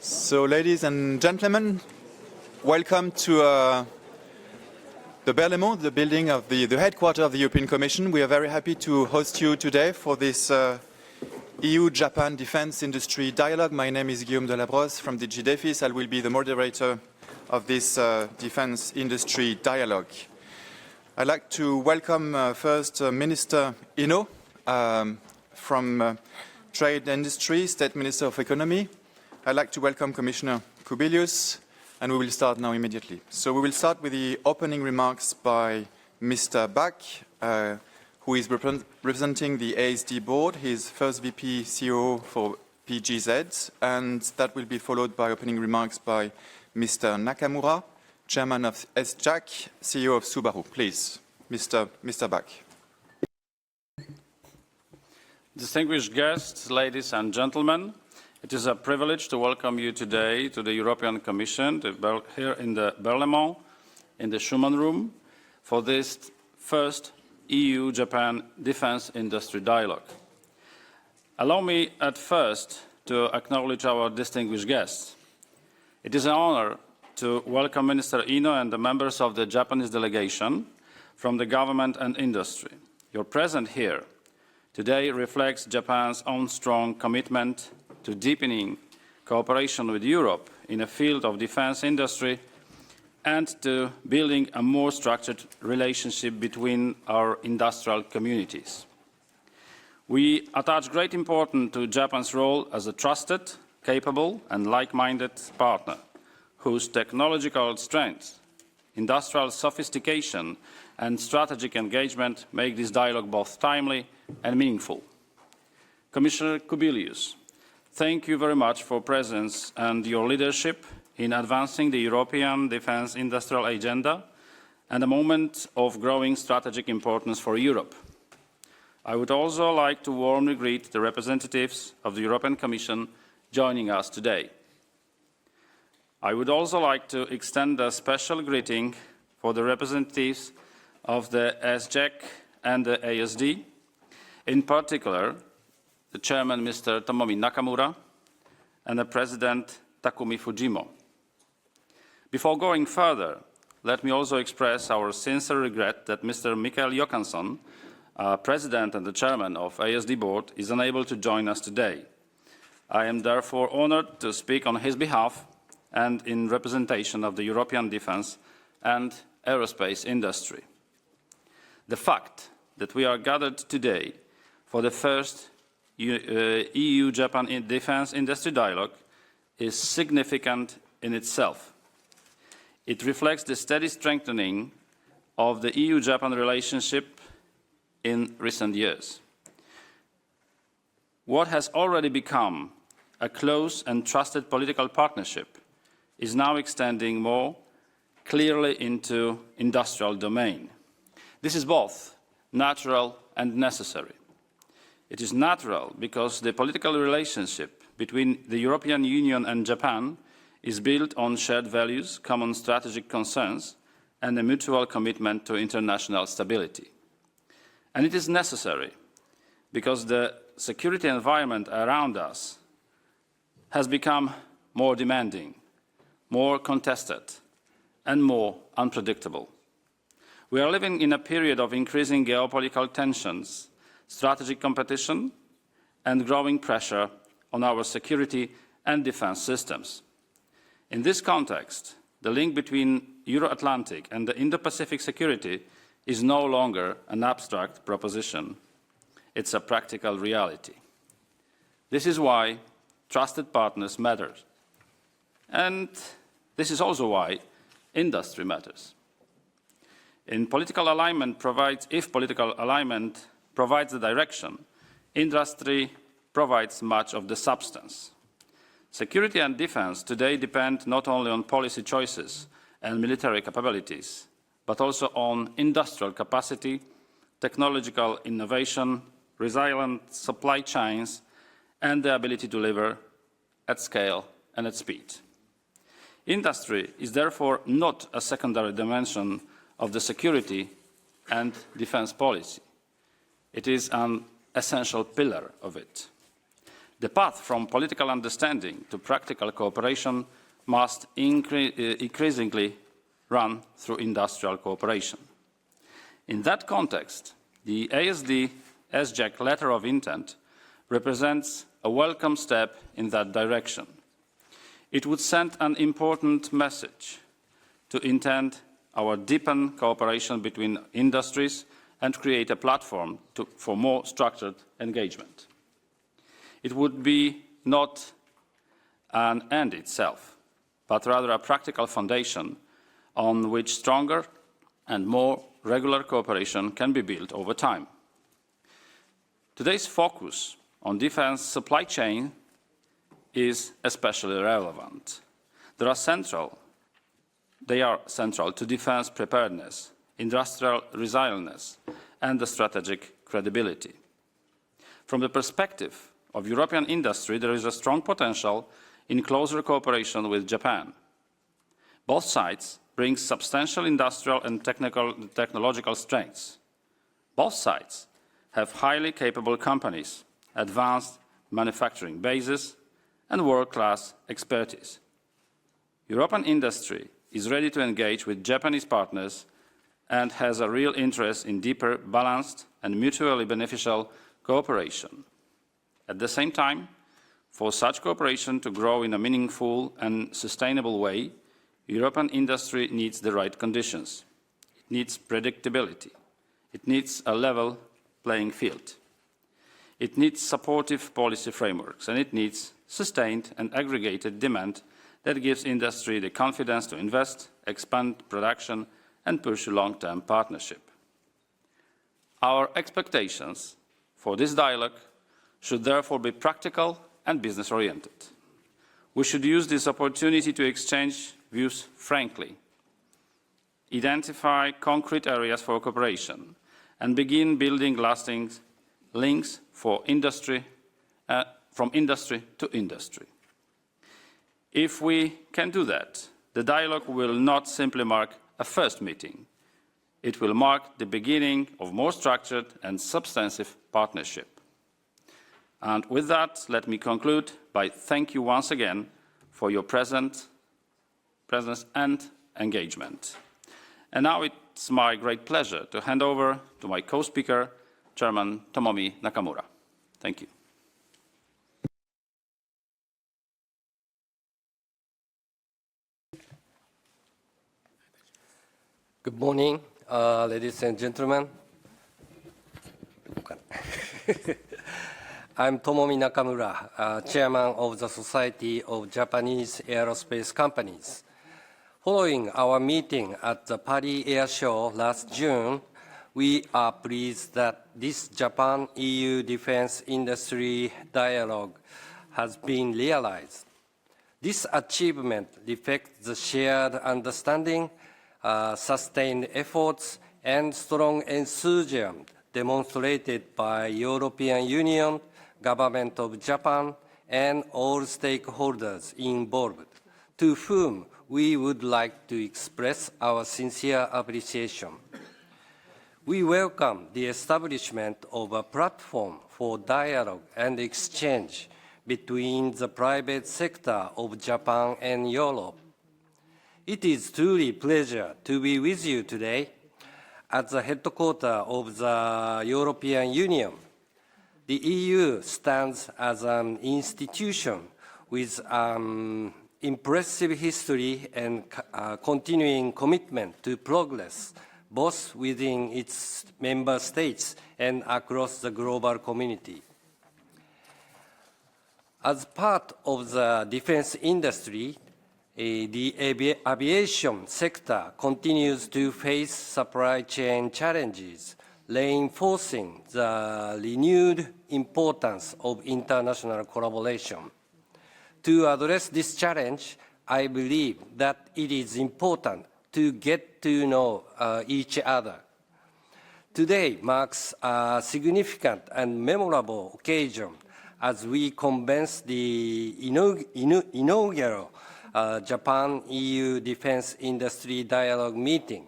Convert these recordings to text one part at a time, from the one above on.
So, ladies and gentlemen, welcome to the Berlaymont, the building of the headquarters of the European Commission. We are very happy to host you today for this EU-Japan Defense Industry Dialogue. My name is Guillaume Delabrosse from DG Defis. I will be the moderator of this Defense Industry Dialogue. I'd like to welcome first Minister Ino from Trade and Industry, State Minister of Economy. I'd like to welcome Commissioner Kubilius, and we will start now immediately. So we will start with the opening remarks by Mr. Bąk, who is representing the ASD board. He is first VP COO for PGZ, and that will be followed by opening remarks by Mr. Nakamura, Chairman of SJAC, CEO of Subaru. Please, Mr. Bąk. Distinguished guests, ladies and gentlemen, it is a privilege to welcome you today to the European Commission here in the Berlaymont, in the Schuman Room, for this first EU-Japan Defense Industry Dialogue. Allow me at first to acknowledge our distinguished guests. It is an honor to welcome Minister Ino and the members of the Japanese delegation from the government and industry. Your presence here today reflects Japan's own strong commitment to deepening cooperation with Europe in a field of defense industry and to building a more structured relationship between our industrial communities. We attach great importance to Japan's role as a trusted, capable and like-minded partner whose technological strength, industrial sophistication and strategic engagement make this dialogue both timely and meaningful. Commissioner Kubilius, thank you very much for your presence and your leadership in advancing the European defense industrial agenda and a moment of growing strategic importance for Europe. I would also like to warmly greet the representatives of the European Commission joining us today. I would also like to extend a special greeting for the representatives of the SJAC and the ASD, in particular, the Chairman, Mr. Tomomi Nakamura, and the President, Takumi Fujimo. Before going further, let me also express our sincere regret that Mr. Mikael Johansson, President and the Chairman of ASD Board, is unable to join us today. I am therefore honored to speak on his behalf and in representation of the European defense and aerospace industry. The fact that we are gathered today for the first EU-Japan Defense Industry Dialogue is significant in itself. It reflects the steady strengthening of the EU-Japan relationship in recent years. What has already become a close and trusted political partnership is now extending more clearly into industrial domain. This is both natural and necessary. It is natural because the political relationship between the European Union and Japan is built on shared values, common strategic concerns, and a mutual commitment to international stability. And it is necessary because the security environment around us has become more demanding, more contested, and more unpredictable. We are living in a period of increasing geopolitical tensions, strategic competition, and growing pressure on our security and defense systems. In this context, the link between Euro-Atlantic and the Indo-Pacific security is no longer an abstract proposition. It's a practical reality. This is why trusted partners matter. And this is also why industry matters. If political alignment provides the direction, industry provides much of the substance. Security and defense today depend not only on policy choices and military capabilities, but also on industrial capacity, technological innovation, resilient supply chains, and the ability to deliver at scale and at speed. Industry is therefore not a secondary dimension of the security and defense policy. It is an essential pillar of it. The path from political understanding to practical cooperation must increasingly run through industrial cooperation. In that context, the ASD SJAC letter of intent represents a welcome step in that direction. It would send an important message to intend our deepened cooperation between industries and create a platform for more structured engagement. It would be not an end itself, but rather a practical foundation on which stronger and more regular cooperation can be built over time. Today's focus on defense supply chain is especially relevant. They are central to defense preparedness, industrial resilience, and the strategic credibility. From the perspective of European industry, there is a strong potential in closer cooperation with Japan. Both sides bring substantial industrial and technological strengths. Both sides have highly capable companies, advanced manufacturing bases, and world-class expertise. European industry is ready to engage with Japanese partners and has a real interest in deeper, balanced, and mutually beneficial cooperation. At the same time, for such cooperation to grow in a meaningful and sustainable way, European industry needs the right conditions. It needs predictability. It needs a level playing field. It needs supportive policy frameworks, and it needs sustained and aggregated demand that gives industry the confidence to invest, expand production, and pursue long-term partnership. Our expectations for this dialogue should therefore be practical and business-oriented. We should use this opportunity to exchange views frankly, identify concrete areas for cooperation, and begin building lasting links for industry, from industry to industry. If we can do that, the dialogue will not simply mark a first meeting. It will mark the beginning of more structured and substantive partnership. And with that, let me conclude by thanking you once again for your presence and engagement. And now it's my great pleasure to hand over to my co-speaker, Chairman Tomomi Nakamura. Thank you. Good morning, ladies and gentlemen. I'm Tomomi Nakamura, Chairman of the Society of Japanese Aerospace Companies. Following our meeting at the Paris Air Show last June, we are pleased that this Japan-EU defense industry dialogue has been realized. This achievement reflects the shared understanding, sustained efforts, and strong enthusiasm demonstrated by European Union, Government of Japan, and all stakeholders involved, to whom we would like to express our sincere appreciation. We welcome the establishment of a platform for dialogue and exchange between the private sector of Japan and Europe. It is truly a pleasure to be with you today at the headquarters of the European Union. The EU stands as an institution with impressive history and continuing commitment to progress, both within its member states and across the global community. As part of the defense industry, the aviation sector continues to face supply chain challenges, reinforcing the renewed importance of international collaboration. To address this challenge, I believe that it is important to get to know each other. Today marks a significant and memorable occasion as we commence the inaugural Japan-EU Defense Industry Dialogue meeting.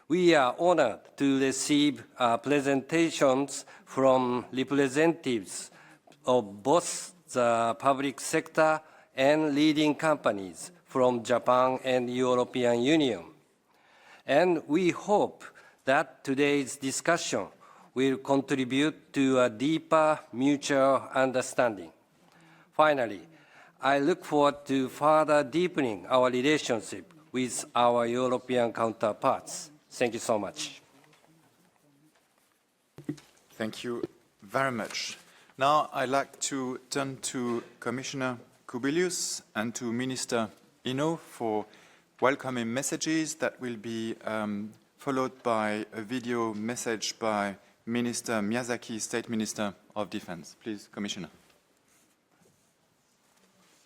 We are honored to receive presentations from representatives of both the public sector and leading companies from Japan and European Union. And we hope that today's discussion will contribute to a deeper mutual understanding. Finally, I look forward to further deepening our relationship with our European counterparts. Thank you so much. Thank you very much. Now I'd like to turn to Commissioner Kubilius and to Minister Ino for welcoming messages that will be followed by a video message by Minister Miyazaki, State Minister of Defense. Please, Commissioner.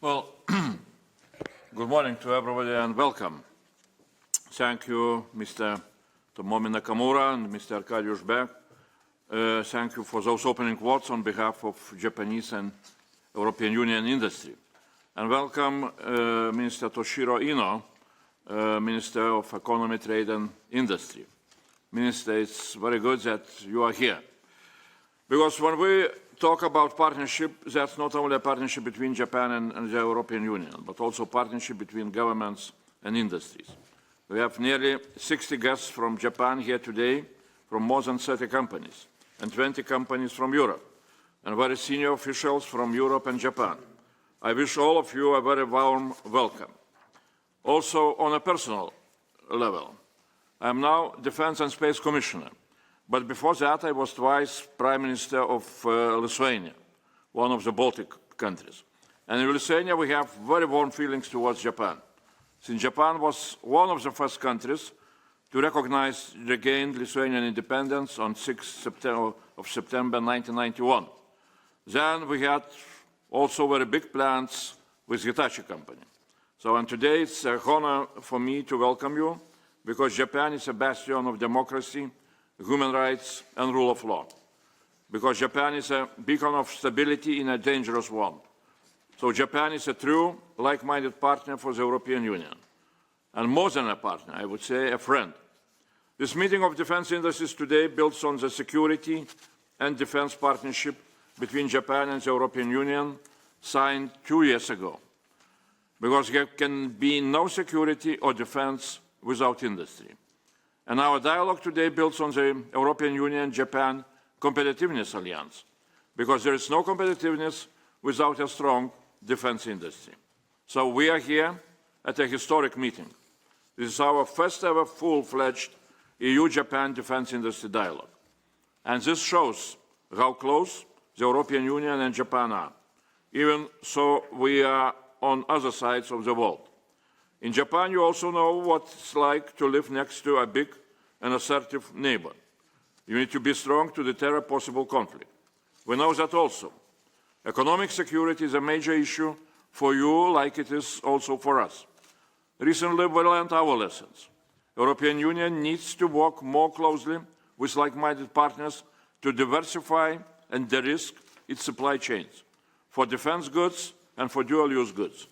Well, good morning to everybody and welcome. Thank you, Mr. Tomomi Nakamura and Mr. Arkadiusz Bąk. Thank you for those opening words on behalf of Japanese and European Union industry. And welcome Minister Toshiro Ino, Minister of Economy, Trade and Industry. Minister, it's very good that you are here. Because when we talk about partnership, that's not only a partnership between Japan and the European Union, but also partnership between governments and industries. We have nearly 60 guests from Japan here today, from more than 30 companies, and 20 companies from Europe, and very senior officials from Europe and Japan. I wish all of you a very warm welcome. Also, on a personal level, I am now Defense and Space Commissioner, but before that I was twice Prime Minister of Lithuania, one of the Baltic countries. And in Lithuania we have very warm feelings towards Japan, since Japan was one of the first countries to recognize the gained Lithuanian independence on 6th of September 1991. Then we had also very big plans with Hitachi company. So and today it's an honor for me to welcome you, because Japan is a bastion of democracy, human rights and rule of law. Because Japan is a beacon of stability in a dangerous world. So Japan is a true, like-minded partner for the European Union. And more than a partner, I would say a friend. This meeting of defense industries today builds on the security and defense partnership between Japan and the European Union signed 2 years ago. Because there can be no security or defense without industry. And our dialogue today builds on the European Union-Japan Competitiveness Alliance, because there is no competitiveness without a strong defense industry. So we are here at a historic meeting. This is our first ever full-fledged EU-Japan defense industry dialogue. And this shows how close the European Union and Japan are. Even so, we are on other sides of the world. In Japan, you also know what it's like to live next to a big and assertive neighbor. You need to be strong to deter a possible conflict. We know that also. Economic security is a major issue for you, like it is also for us. Recently, we learned our lessons. The European Union needs to work more closely with like-minded partners to diversify and de-risk its supply chains for defense goods and for dual-use goods.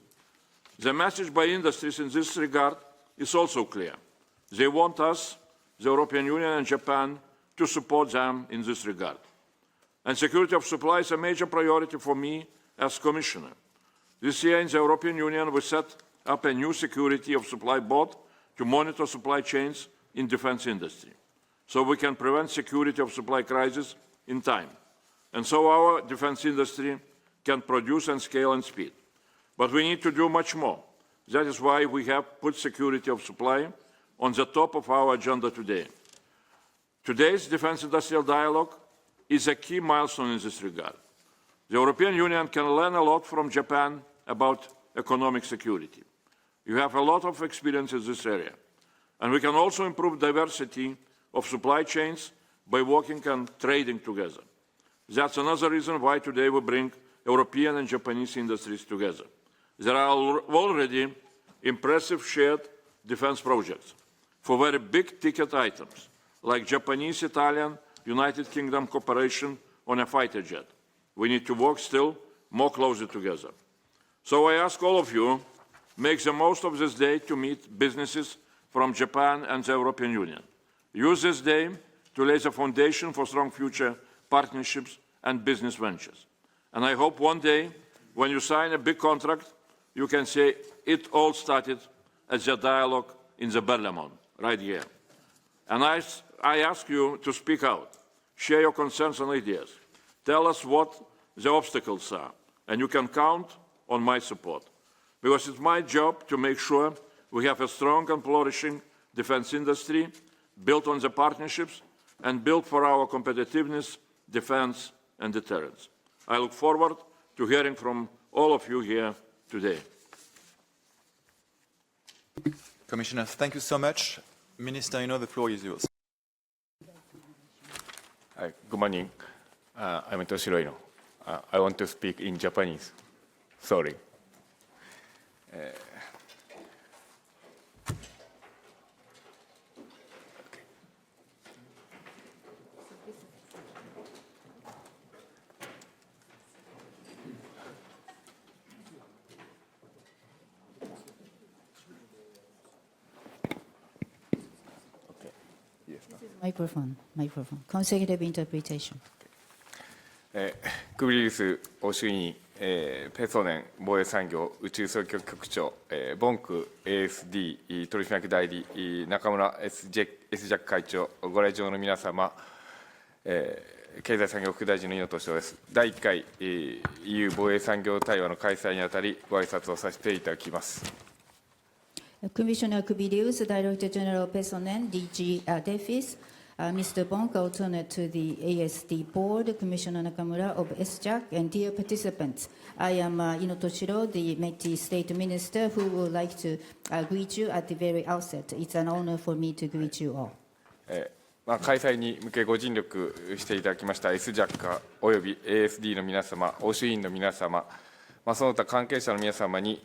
The message by industries in this regard is also clear. They want us, the European Union and Japan, to support them in this regard. And security of supply is a major priority for me as Commissioner. This year in the European Union we set up a new security of supply board to monitor supply chains in defense industry, so we can prevent security of supply crisis in time. And so our defense industry can produce and scale and speed. But we need to do much more. That is why we have put security of supply on the top of our agenda today. Today's defense industrial dialogue is a key milestone in this regard. The European Union can learn a lot from Japan about economic security. You have a lot of experience in this area. And we can also improve diversity of supply chains by working and trading together. That's another reason why today we bring European and Japanese industries together. There are already impressive shared defense projects for very big ticket items, like Japanese-Italian United Kingdom cooperation on a fighter jet. We need to work still more closely together. So I ask all of you, make the most of this day to meet businesses from Japan and the European Union. Use this day to lay the foundation for strong future partnerships and business ventures. And I hope one day, when you sign a big contract, you can say it all started as a dialogue in the Berlaymont, right here. And I ask you to speak out, share your concerns and ideas. Tell us what the obstacles are, and you can count on my support. Because it's my job to make sure we have a strong and flourishing defense industry built on the partnerships and built for our competitiveness, defense, and deterrence. I look forward to hearing from all of you here today. Commissioner, thank you so much. Minister Ino, the floor is yours. Hi, good morning. I'm Toshiro Ino. I want to speak in Japanese. Sorry. マイクロフォン。Consecutive interpretation. クビリウス欧州委員、ペソネン防衛産業宇宙総局局長、ボンク ASD 取締役代理中村 SJAC 会長ご来場の皆様、経済産業副大臣の猪戸翔です。第1回、EU 防衛産業対話の開催にあたりご挨拶をさせていただきます。Commissioner Kubilius, Director General Pesonen, DG DEFIS, Mr. Bąk, alternate to the ASD Board, Commissioner Nakamura of SJAC, and dear participants, I am Ino Toshiro, the Métis State Minister, who would like to greet you at the very outset. It's an honor for me to greet you all. 開催に向けご尽力していただきました SJAC および ASD の皆様、欧州委員の皆様、その他関係者の皆様に、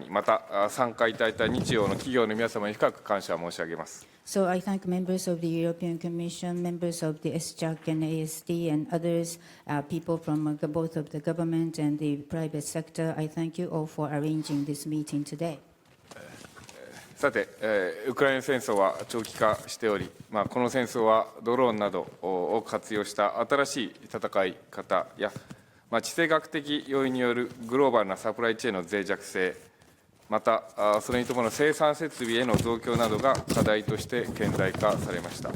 また参加いただいた日曜の企業の皆様に深く感謝申し上げます。So I thank members of the European Commission, members of the SJAC and ASD, and others, people from both of the government and the private sector. I thank you all for arranging this meeting today. さて、ウクライナ戦争は長期化しており、この戦争はドローンなどを活用した新しい戦い方や、地政学的要因によるグローバルなサプライチェーンの脆弱性、またそれに伴う生産設備への増強などが課題として顕在化されました。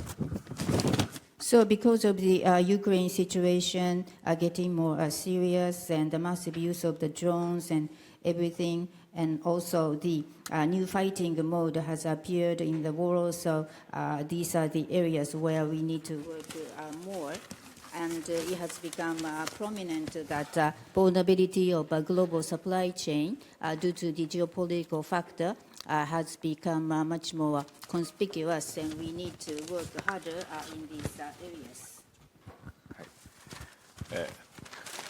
So because of the Ukraine situation getting more serious and the massive use of the drones and everything, and also the new fighting mode has appeared in the world, so these are the areas where we need to work more. And it has become prominent that vulnerability of a global supply chain due to the geopolitical factor has become much more conspicuous, and we need to work harder in these areas.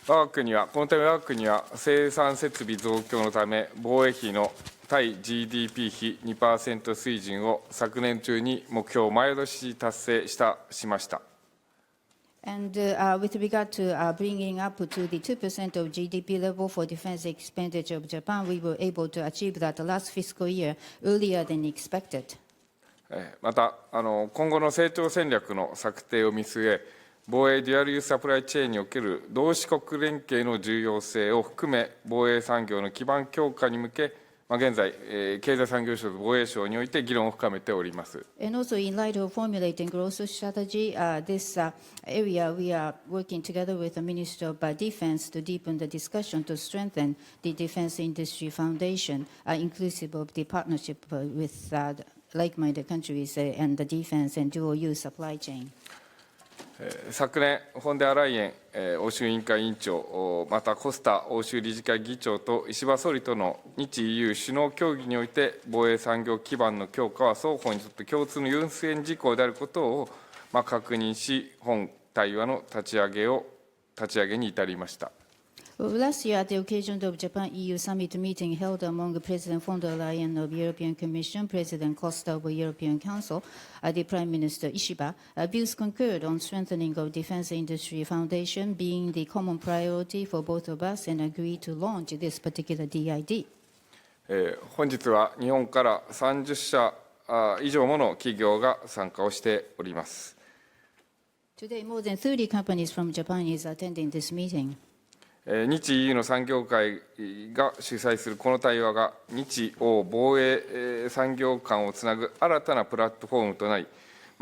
このため我が国は生産設備増強のため防衛費の対 GDP 比 2% 水準を昨年中に目標を前倒し達成しました。And with regard to bringing up to the 2% of GDP level for defense expenditure of Japan, we were able to achieve that last fiscal year earlier than expected. また今後の成長戦略の策定を見据え、防衛デュアルユースサプライチェーンにおける同志国連携の重要性を含め、防衛産業の基盤強化に向け、現在、経済産業省と防衛省において議論を深めております。And also, in light of formulating growth strategy, this area we are working together with the Minister of Defense to deepen the discussion to strengthen the defense industry foundation, inclusive of the partnership with like-minded countries and the defense and dual-use supply chain. 昨年、フォンデアライエン欧州委員会委員長、またコスタ欧州理事会議長と石破総理との日 EU 首脳協議において、防衛産業基盤の強化は双方にとって共通の優先事項であることを確認し、本対話の立ち上げに至りました。Last year, at the occasion of Japan-EU summit meeting held among President von der Leyen of European Commission, President Costa of European Council, the Prime Minister Ishiba, views concurred on strengthening of defense industry foundation being the common priority for both of us, and agreed to launch this particular DID. 本日は日本から30社以上もの企業が参加をしております。Today, more than 30 companies from Japan is attending this meeting. 日 EU の産業界が主催するこの対話が日欧防衛産業間をつなぐ新たなプラットフォームとなり、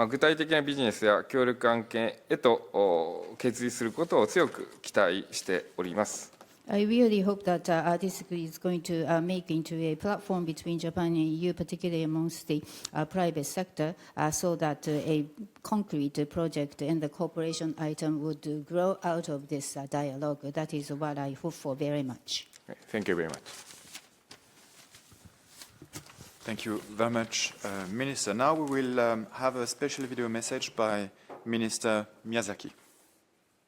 具体的なビジネスや協力案件へと決意することを強く期待しております。I really hope that this is going to make into a platform between Japan and EU, particularly amongst the private sector, so that a concrete project and the cooperation item would grow out of this dialogue. That is what I hope for very much. Thank you very much. Thank you very much, Minister. Now we will have a special video message by Minister Miyazaki.